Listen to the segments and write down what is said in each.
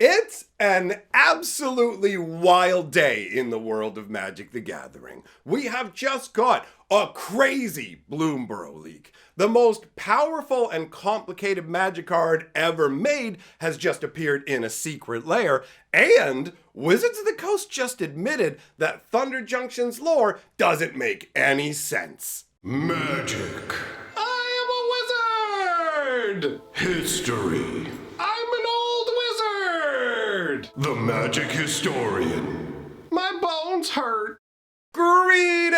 It's an absolutely wild day in the world of Magic the Gathering. We have just got a crazy BloomBurrow leak. The most powerful and complicated Magic card ever made has just appeared in a secret lair, and Wizards of the Coast just admitted that Thunder Junction's lore doesn't make any sense. Magic. I am a wizard! History. I'm an old wizard! The magic historian. My bones hurt. Greetings,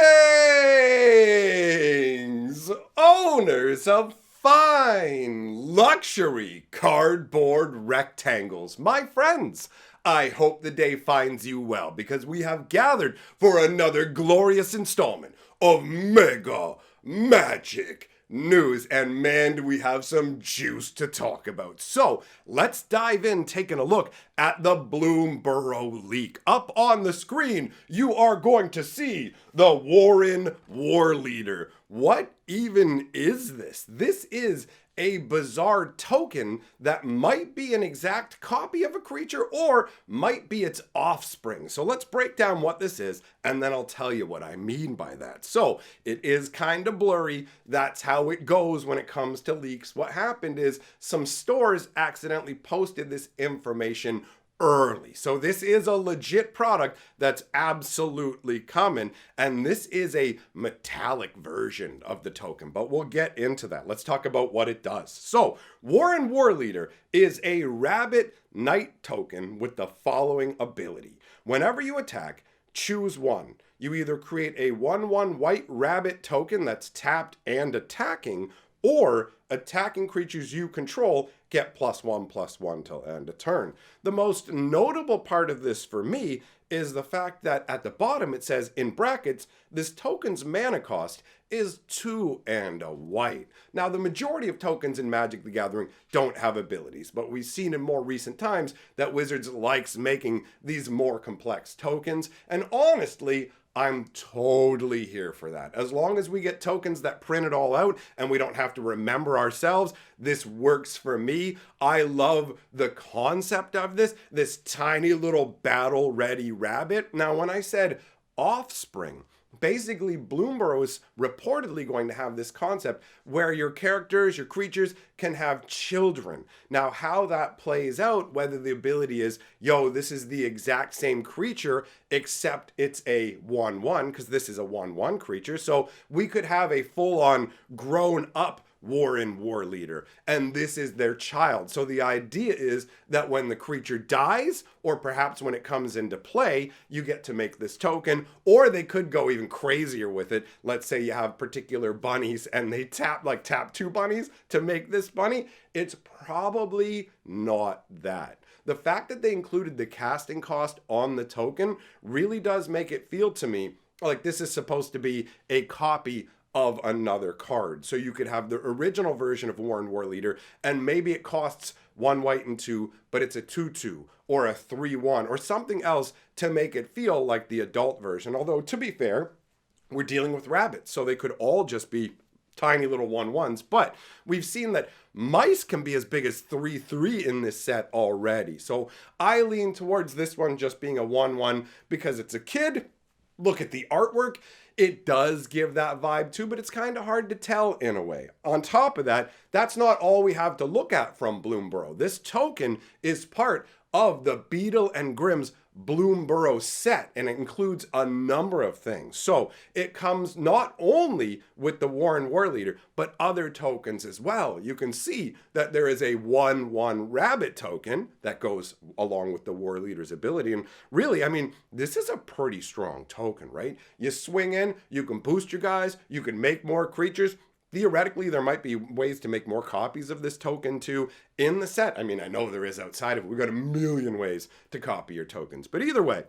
owners of fine luxury cardboard rectangles. My friends, I hope the day finds you well because we have gathered for another glorious installment of Mega Magic news, and man, do we have some juice to talk about. So let's dive in, taking a look at the BloomBurrow leak. Up on the screen, you are going to see the Warren War Leader. What even is this? This is a bizarre token that might be an exact copy of a creature or might be its offspring. So let's break down what this is, and then I'll tell you what I mean by that. So it is kind of blurry. That's how it goes when it comes to leaks. What happened is some stores accidentally posted this information early. So this is a legit product that's absolutely coming, and this is a metallic version of the token, but we'll get into that. Let's talk about what it does. So Warren War Leader is a rabbit knight token with the following ability. Whenever you attack, choose one. You either create a 1/1 white rabbit token that's tapped and attacking, or attacking creatures you control get +1/+1 till end of turn. The most notable part of this for me is the fact that at the bottom it says in brackets, this token's mana cost is 2 and a white. Now the majority of tokens in Magic the Gathering don't have abilities, but we've seen in more recent times that Wizards likes making these more complex tokens, and honestly, I'm totally here for that. As long as we get tokens that print it all out and we don't have to remember ourselves, this works for me. I love the concept of this tiny little battle-ready rabbit. Now, when I said offspring, basically BloomBurrow is reportedly going to have this concept where your characters, your creatures can have children. Now how that plays out, whether the ability is, yo, this is the exact same creature except it's a 1/1, because this is a 1/1 creature, so we could have a full-on grown up Warren War Leader, and this is their child. So the idea is that when the creature dies, or perhaps when it comes into play, you get to make this token, or they could go even crazier with it. Let's say you have particular bunnies and they tap 2 bunnies to make this bunny. It's probably not that. The fact that they included the casting cost on the token really does make it feel to me like this is supposed to be a copy of another card. So you could have the original version of Warren War Leader, and maybe it costs 1 white and 2, but it's a 2/2 or a 3/1 or something else to make it feel like the adult version. Although, to be fair, we're dealing with rabbits, so they could all just be tiny little 1/1s, but we've seen that mice can be as big as 3/3 in this set already. So I lean towards this one just being a 1/1 because it's a kid. Look at the artwork. It does give that vibe too, but it's kind of hard to tell in a way. On top of that, that's not all we have to look at from BloomBurrow. This token is part of the Beadle and Grimm's BloomBurrow set, and it includes a number of things. So it comes not only with the Warren War Leader, but other tokens as well. You can see that there is a 1/1 rabbit token that goes along with the War Leader's ability. And really, I mean, this is a pretty strong token, right? You swing in, you can boost your guys, you can make more creatures. Theoretically, there might be ways to make more copies of this token too in the set. I mean, I know there is outside of it. We've got a million ways to copy your tokens. But either way,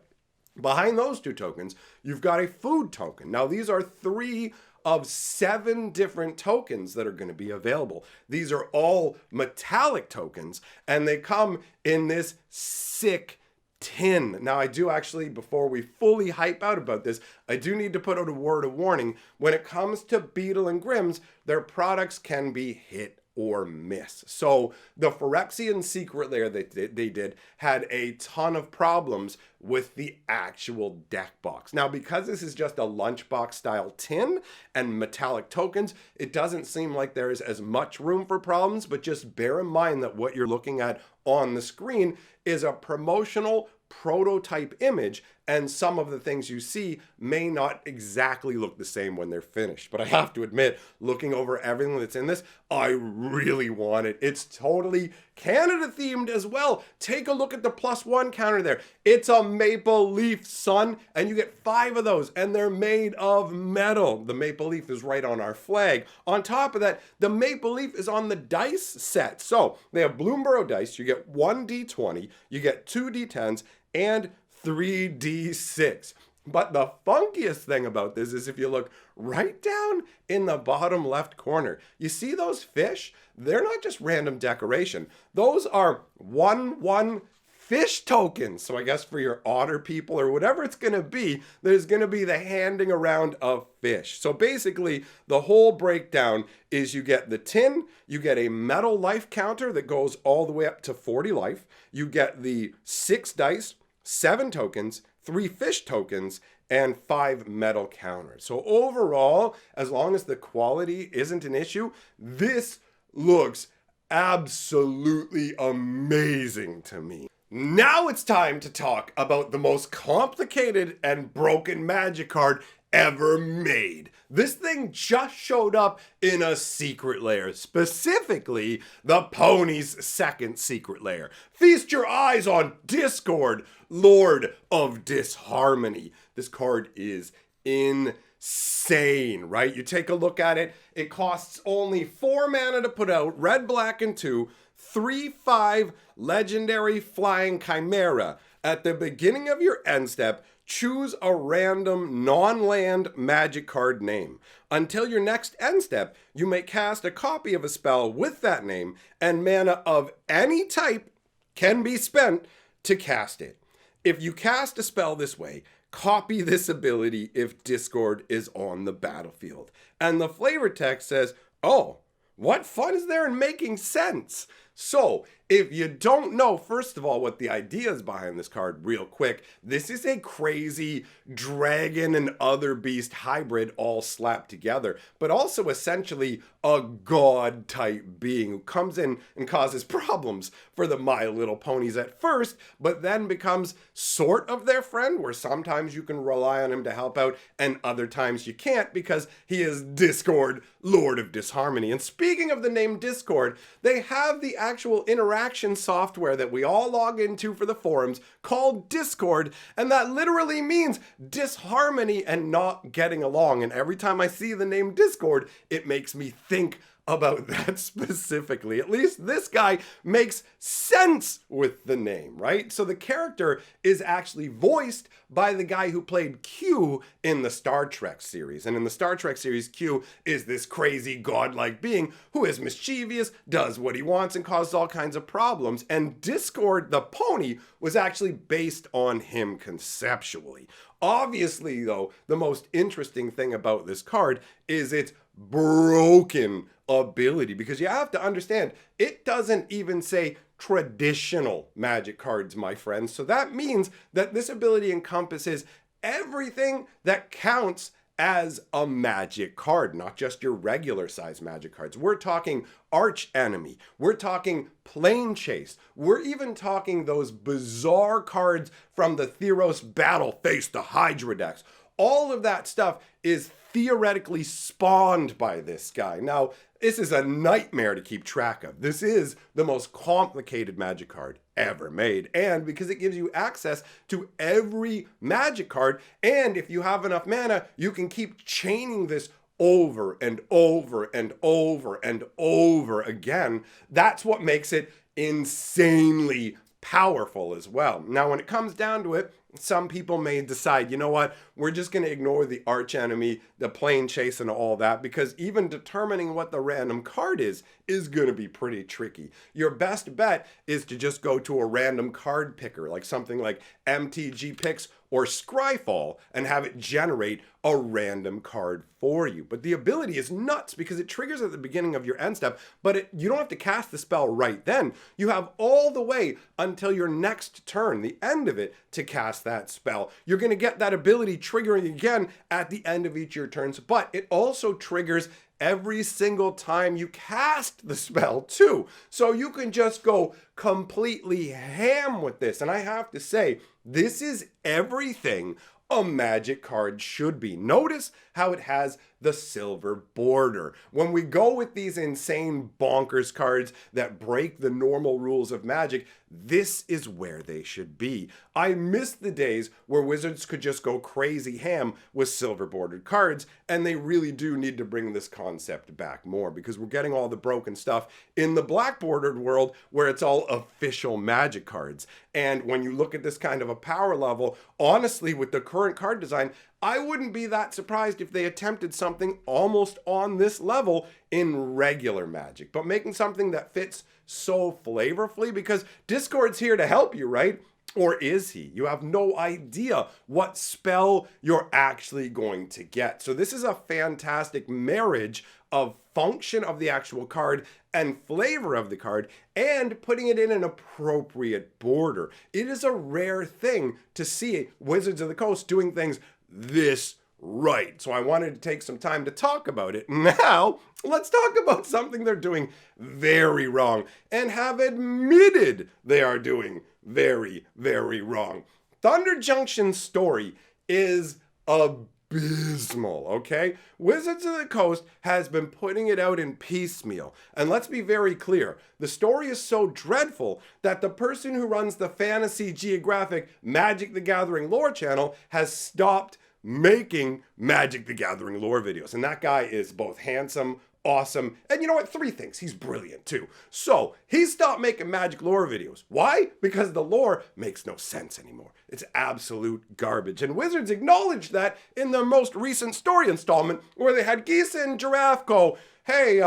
behind those 2 tokens, you've got a food token. Now, these are 3 of 7 different tokens that are going to be available. These are all metallic tokens, and they come in this sick tin. Now, I do actually, before we fully hype out about this, I do need to put out a word of warning. When it comes to Beadle and Grimm's, their products can be hit or miss. So the Phyrexian secret lair they did had a ton of problems with the actual deck box. Now, because this is just a lunchbox style tin and metallic tokens, it doesn't seem like there is as much room for problems, but just bear in mind that what you're looking at on the screen is a promotional prototype image, and some of the things you see may not exactly look the same when they're finished. But I have to admit, looking over everything that's in this, I really want it. It's totally Canada themed as well. Take a look at the +1 counter there. It's a maple leaf, son, and you get 5 of those, and they're made of metal. The maple leaf is right on our flag. On top of that, the maple leaf is on the dice set. So they have BloomBurrow dice. You get 1 D20, you get 2 D10s, and 3d6. But the funkiest thing about this is if you look right down in the bottom left corner, you see those fish? They're not just random decoration. Those are 1/1 fish tokens. So I guess for your otter people or whatever it's going to be, there's going to be the handing around of fish. So basically, the whole breakdown is you get the tin, you get a metal life counter that goes all the way up to 40 life, you get the 6 dice, 7 tokens, 3 fish tokens, and 5 metal counters. So overall, as long as the quality isn't an issue, this looks absolutely amazing to me. Now it's time to talk about the most complicated and broken magic card ever made. This thing just showed up in a secret lair, specifically the Pony's second secret lair. Feast your eyes on Discord, Lord of Disharmony. This card is insane, right? You take a look at it, it costs only 4 mana to put out, red, black, and 2, 3/5 legendary flying chimera. At the beginning of your end step, choose a random non-land magic card name. Until your next end step, you may cast a copy of a spell with that name, and mana of any type can be spent to cast it. If you cast a spell this way, copy this ability if Discord is on the battlefield. And the flavor text says, oh, what fun is there in making sense? So, if you don't know, first of all, what the idea is behind this card real quick, this is a crazy dragon and other beast hybrid all slapped together, but also essentially a god type being who comes in and causes problems for the My Little Ponies at first, but then becomes sort of their friend, where sometimes you can rely on him to help out and other times you can't because he is Discord, Lord of Disharmony. And speaking of the name Discord, they have the actual interaction software that we all log into for the forums called Discord, and that literally means disharmony and not getting along. And every time I see the name Discord, it makes me think about that specifically. At least this guy makes sense with the name, right? So the character is actually voiced by the guy who played Q in the Star Trek series. And in the Star Trek series, Q is this crazy godlike being who is mischievous, does what he wants, and causes all kinds of problems. And Discord, the pony, was actually based on him conceptually. Obviously, though, the most interesting thing about this card is its broken ability, because you have to understand, it doesn't even say traditional magic cards, my friends. So that means that this ability encompasses everything that counts as a magic card, not just your regular size magic cards. We're talking Arch Enemy, we're talking Plane Chase, we're even talking those bizarre cards from the Theros Battle Face, the Hydra decks. All of that stuff is theoretically spawned by this guy. Now, this is a nightmare to keep track of. This is the most complicated magic card ever made, and because it gives you access to every magic card, and if you have enough mana, you can keep chaining this over and over and over and over again. That's what makes it insanely powerful as well. Now, when it comes down to it, some people may decide, you know what, we're just going to ignore the arch enemy, the plane chase and all that, because even determining what the random card is going to be pretty tricky. Your best bet is to just go to a random card picker, like something like MTG Picks or Scryfall, and have it generate a random card for you. But the ability is nuts because it triggers at the beginning of your end step, but you don't have to cast the spell right then. You have all the way until your next turn, the end of it, to cast that spell. You're going to get that ability triggering again at the end of each of your turns, but it also triggers every single time you cast the spell too. So you can just go completely ham with this. And I have to say, this is everything a Magic card should be. Notice how it has the silver border. When we go with these insane bonkers cards that break the normal rules of Magic, this is where they should be. I miss the days where Wizards could just go crazy ham with silver bordered cards, and they really do need to bring this concept back more, because we're getting all the broken stuff in the black bordered world where it's all official Magic cards. And when you look at this kind of a power level, honestly, with the current card design, I wouldn't be that surprised if they attempted something almost on this level in regular Magic, but making something that fits so flavorfully, because Discord's here to help you, right? Or is he? You have no idea what spell you're actually going to get. So this is a fantastic marriage of function of the actual card and flavor of the card, and putting it in an appropriate border. It is a rare thing to see Wizards of the Coast doing things this right. So I wanted to take some time to talk about it. Now, let's talk about something they're doing very wrong and have admitted they are doing very, very wrong. Thunder Junction's story is abysmal, okay? Wizards of the Coast has been putting it out in piecemeal. And let's be very clear, the story is so dreadful that the person who runs the Fantasy Geographic Magic the Gathering lore channel has stopped making Magic the Gathering lore videos. And that guy is both handsome, awesome, and you know what? 3 things. He's brilliant too. So he stopped making Magic lore videos. Why? Because the lore makes no sense anymore. It's absolute garbage. And Wizards acknowledged that in their most recent story installment, where they had Geese and Giraffe go, hey,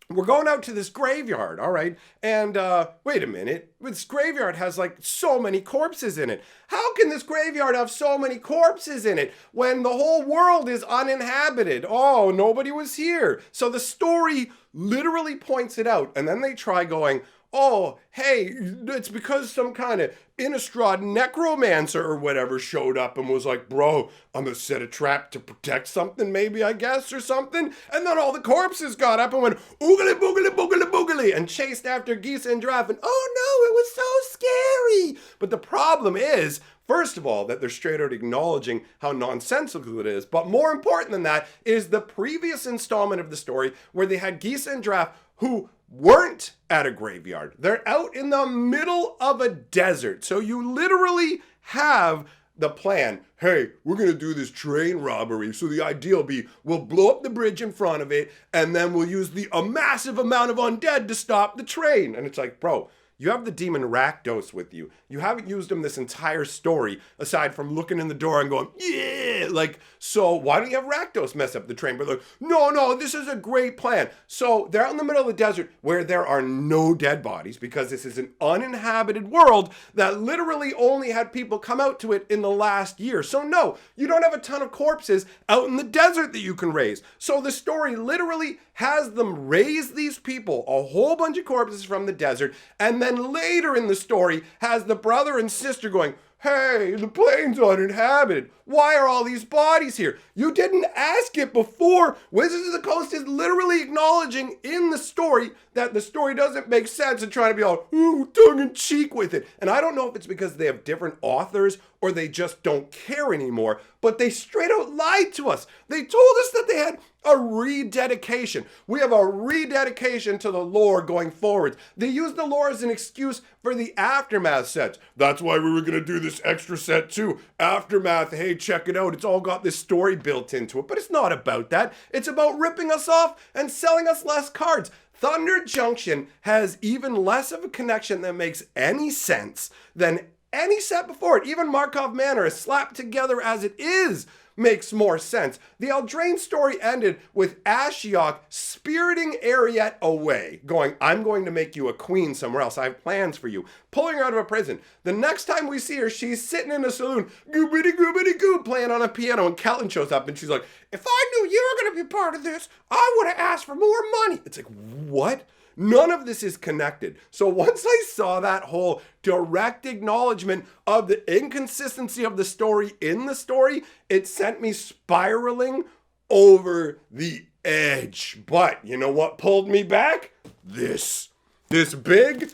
we're going out to this graveyard, all right? And wait a minute, this graveyard has like so many corpses in it. How can this graveyard have so many corpses in it when the whole world is uninhabited? Oh, nobody was here. So the story literally points it out, and then they try going, oh, hey, it's because some kind of Innistrad necromancer or whatever showed up and was like, bro, I'm gonna set a trap to protect something maybe, I guess, or something. And then all the corpses got up and went, oogly boogly boogly boogly, and chased after Geese and Giraffe, and oh no, it was so scary. But the problem is, first of all, that they're straight out acknowledging how nonsensical it is. But more important than that is the previous installment of the story where they had Geese and Giraffe who weren't at a graveyard. They're out in the middle of a desert. So you literally have the plan. Hey, we're going to do this train robbery. So the idea will be we'll blow up the bridge in front of it, and then we'll use a massive amount of undead to stop the train. And it's like, bro, you have the demon Rakdos with you. You haven't used him this entire story, aside from looking in the door and going, yeah, like, so why don't you have Rakdos mess up the train? But like, no, this is a great plan. So they're out in the middle of the desert where there are no dead bodies, because this is an uninhabited world that literally only had people come out to it in the last year. So no, you don't have a ton of corpses out in the desert that you can raise. So the story literally has them raise these people, a whole bunch of corpses from the desert, and then later in the story has the brother and sister going, hey, the plane's uninhabited. Why are all these bodies here? You didn't ask it before. Wizards of the Coast is literally acknowledging in the story that the story doesn't make sense and trying to be all tongue-in-cheek with it. And I don't know if it's because they have different authors or they just don't care anymore, but they straight out lied to us. They told us that they had a rededication. We have a rededication to the lore going forward. They used the lore as an excuse for the Aftermath sets. That's why we were going to do this extra set too. Aftermath, hey, check it out. It's all got this story built into it. But it's not about that. It's about ripping us off and selling us less cards. Thunder Junction has even less of a connection that makes any sense than any set before it. Even Markov Manor, slapped together as it is, makes more sense. The Eldraine story ended with Ashiok spiriting Ariette away, going, I'm going to make you a queen somewhere else. I have plans for you. Pulling her out of a prison. The next time we see her, she's sitting in a saloon, goobity goo, playing on a piano, and Catelyn shows up and she's like, if I knew you were going to be part of this, I would have asked for more money. It's like, what? None of this is connected. So once I saw that whole direct acknowledgement of the inconsistency of the story in the story, it sent me spiraling over the edge. But you know what pulled me back? This big,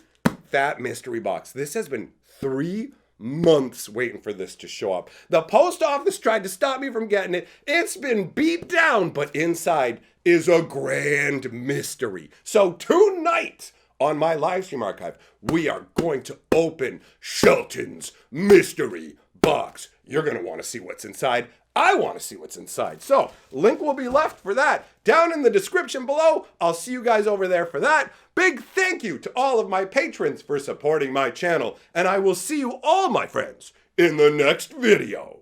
fat mystery box. This has been 3 months waiting for this to show up. The post office tried to stop me from getting it. It's been beat down, but inside is a grand mystery. So tonight on my live stream archive, we are going to open Shelton's mystery box. You're going to want to see what's inside. I want to see what's inside. So link will be left for that down in the description below. I'll see you guys over there for that. Big thank you to all of my patrons for supporting my channel. And I will see you all, my friends, in the next video.